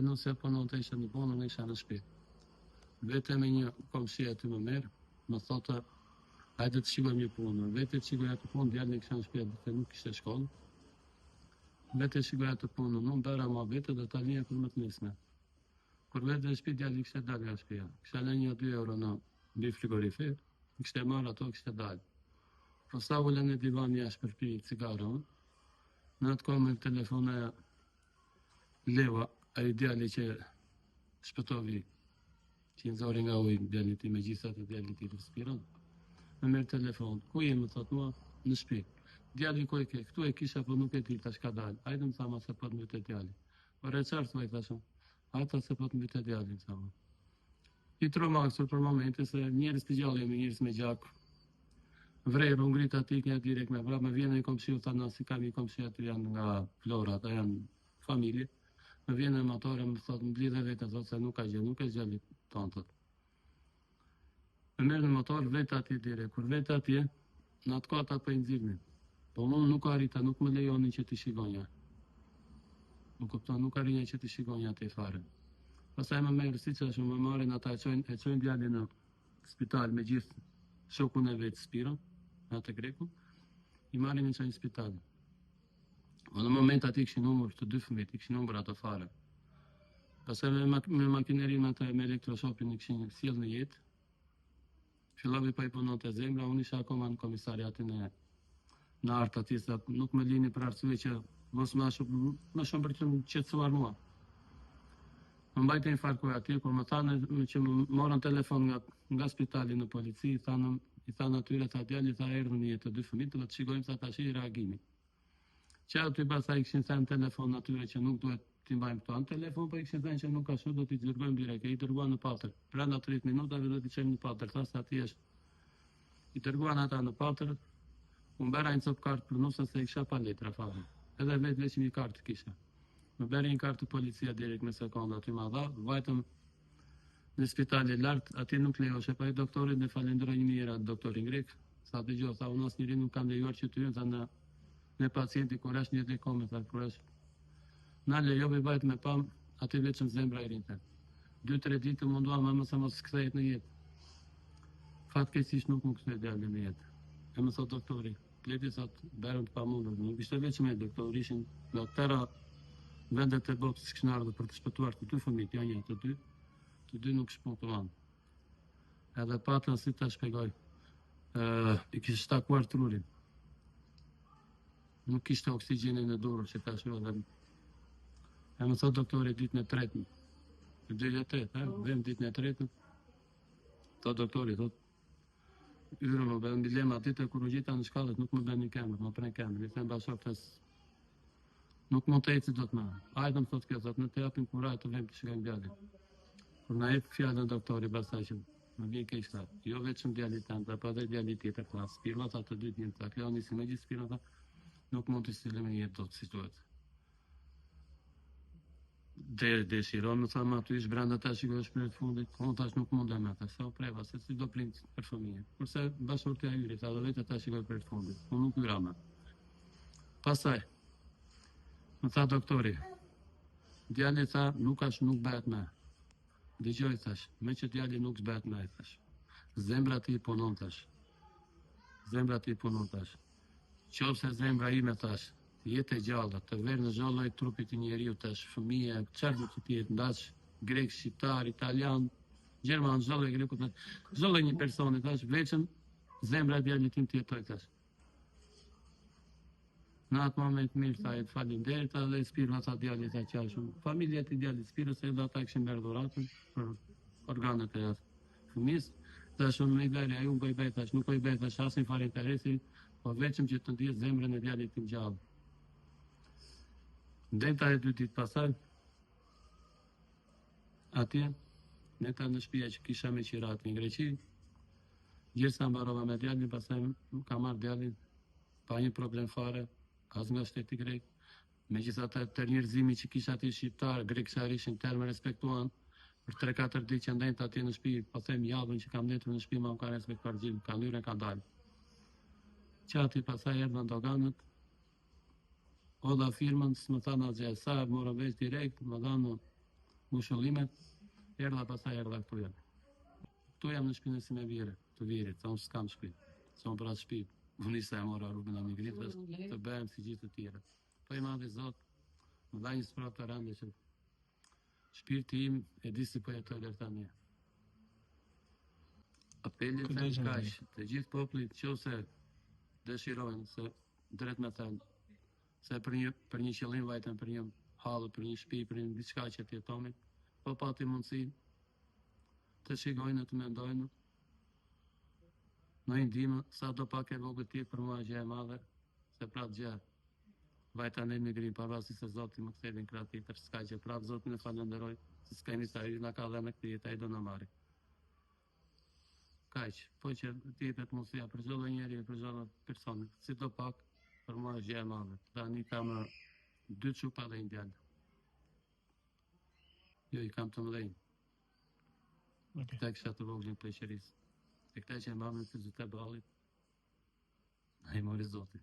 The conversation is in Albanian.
Nëse punon të isha në punë, në isha në shtëpi. Vete me një komshi aty më merë, më thotë, hajde të shikoj një punë. Vete të shikoj atë punë, djalin e kisha në shtëpi, dhe nuk kishte shkollë. Vete shikoj atë punë, nuk bëra ma vete dhe ta linja për më të nisme. Kur vete në shtëpi, djalin kishte dalë nga shtëpia. Kisha lënë 2 euro në mbi frigorifer, kishte marrë ato, kishte dalë. Po sa ulen e divan jashtë për pi cigaron, në atë kohë me telefon e Leva, ai djali që shpëtovi, që i nëzori nga ujë djalit i me gjithat e djalit i të spiron, me merë telefon, ku je më thot mua, në shtëpi. Djali ku e ke, këtu e kisha po nuk e ti tash ka dalë, ajde më thama se po të mbyte djali. Po reqarë thuaj thashëm, ata se po të mbyte djali më thama. I tromaksur për momente se njerës të gjallë jemi njerës me gjakë, vrejrë, unë ngritë ati kënja direkt me vrap, me vjene i komshiu, tha nësi kam i komshiu aty janë nga Flora, ata janë familje. Me vjene motore, më thotë, më blidhe vete, thotë se nuk ka gjë, nuk e gjëllit tontët. Me merë në motor, vete atje dire, kur vete atje, në atë kota për i nëzirni. Po unë nuk arrita, nuk më lejonin që të shigonja. Nuk kupton, nuk arrinja që të shigonja të i fare. Pasaj më merë, si që shumë, më marrin ata e qojnë djali në spital me gjithë shokun e vetë Spiron, atë greku, i marrin i qojnë spital. O në moment ati këshin numër të 2 fëmijët, i këshin numër ato fare. Pastaj me makinerin atë me elektroshopin i këshin sjell në jetë. Fillovi pa i punon të zemra, unë isha akoma në komisariatin e në artë ati, se nuk më lini për arsye që mos më shumë për që më qetësuar mua. Më mbajtë infarkuj ati, kur më thanë që më morën telefon nga spitali në polici, i thanë atyre, tha djali, tha erdhën një të 2 fëmijët, dhe të shikojmë sa tash i reagimi. Që aty pasaj i këshin thënë telefon atyre që nuk duhet t'i mbajmë këto në telefon, po i këshin thënë që nuk ka shumë, do t'i dërgojmë direkt, e i dërguan në patër. Brenda 30 minutave do t'i qemë në patër, thasë ati është. I dërguan ata në patër, unë bera një copë kartë për nusën se i kisha pa letra fare. Edhe vetë veç një kartë kisha. Më beri një kartë të policia direkt me sekonda aty ma dha, vajtëm në spitali lartë, ati nuk lejoshe, pa i doktorit dhe falenderoj një mira doktorin grek, sa të gjohë, tha unë asë njëri nuk kam lejuar që të jënë, me pacienti kur është një dekome, thar kur është. Na lejovi vajt me pam, aty veçëm zemra i rinte. 2-3 ditë munduam më mëse mos kthejt në jetë. Fatkeqësisht nuk më kthej djalin në jetë. E më thot doktori, pleti thot berën të pamundur, nuk ishte veçëm e doktori, ishin nga tëra vendet e botës kishin ardhur për të shpëtuar të 2 fëmijët, jo një, të 2 nuk shpëtuan. Edhe patën si ta shpjegoj, i kishte shtakuar trurin. Nuk kishte oksigjenin në dorë që ta shua dhe... E më thot doktori ditën e 3, 28, vem ditën e 3, thot doktori, thot, yrë më bërë në dilema ditë e kur u gjita në shkallët, nuk më bërë një kemë, më prej kemë, i them bashkëftës, nuk mund të eci do të me. Ajde më thot kjo, thot, në të japim kuraj të vem të shikajmë djalin. Kur na jep fjallën doktori, basaj që më vjen keq thot, jo vetëm djalit tanë, pa dhe djalit tjetër, thot, spirma, thot, të dytë një, thot, kjo nisi me gjithë spirma, thot, nuk mund të stile me jetë do të situatë. Dëshiron, më thamë aty ish brenda ta shikoj shpirt fundit, unë tash nuk mundem me ata, sa u preva, se si do prind për fëmijë. Kurse bashkërtia e yri, tha do vetë ta shikoj për fundit, unë nuk yra me. Pastaj, më tha doktori, djali tha nuk bëhet me. Dëgjoj thash, me që djali nuk bëhet me, thash. Zemra ti punon thash. Zemra ti punon thash. Qofse zemra ime thash, jetë e gjallë, të verë në çdo lloj trupit të njeriu tash, fëmijë, çfarë do të jetë, ndaç grek, shqiptar, italian, gjerman, çdo lloj greku, çdo lloj një personi tash, veçëm zemra e djalit tim të jetoj tash. Në atë moment mirë tha, faleminderit edhe Spiro tha djalit tha qashëm. Familja e djalit Spiro se do ata kishin bërë dhuratën për organet e fëmijës. Tash unë me vlerë, ai unë bëj tash, nuk po i bëj tash asin fare interesi, po veçëm që të ndihet zemrën e djalit tim gjallë. Ndenta e 2 ditë pasaj, atje, neta në shtëpia që kisha me qirat në Greqi, gjithsa mbarova me djalin, pasaj ka marrë djalin, pa një problem fare, as nga shteti grek, me gjitha të njerëzimi që kisha ati shqiptar, grekësar ishin termë respektuan, për 3-4 ditë që ndajnë të ati në shtëpi, po them javën që kam ndetur në shtëpi, ma më ka respektuar gjithë, ka lyre, ka dalë. Që ati pasaj erdhën doganët, oda firmën, së më thanë asgjë, sa morë veç direkt, më dhanë ngushëllimet, erdha pastaj erdha këtu jam. Këtu jam në shpinën si me vire, të virit, sa unë s'kam shpinë, sa unë për atë shpinë. Unë nisa e mora rrugën e migritës, të bëhem si gjithë të tjere. Po i madhi Zot, më dha një sprap të rande që shpirti im e di si po jetoj deri tani. Apeli them kaq, të gjithë popullit nëse dëshirojnë se drejt me thënë, se për një qëllim vajten, për një hallë, për një shtëpi, për një diçka që të jetonin, po pati mundësi të shikojnë, të mendojnë, në ndihmë sa do pak e vogël tjetër për mua gjë e madhe, se prapë gjë vajta në emigrim, pavarësisht se Zoti më kthevin krah tjetër, s'ka gjë, prapë Zotin e falenderoj, se s'ka një sa na ka dhënë këtë jetë, ai do na marrë. Kaq, po që tjetër mundësia për çdo njeri, për çdo person, si do pak, për mua është gjë e madhe. Tani kam 2 çupa dhe një djalë. Jo, i kam të mëdhenj. Këta kisha të voglin pleqërisë. E këta që e mbamën të zëtë e balit, a i mori Zoti.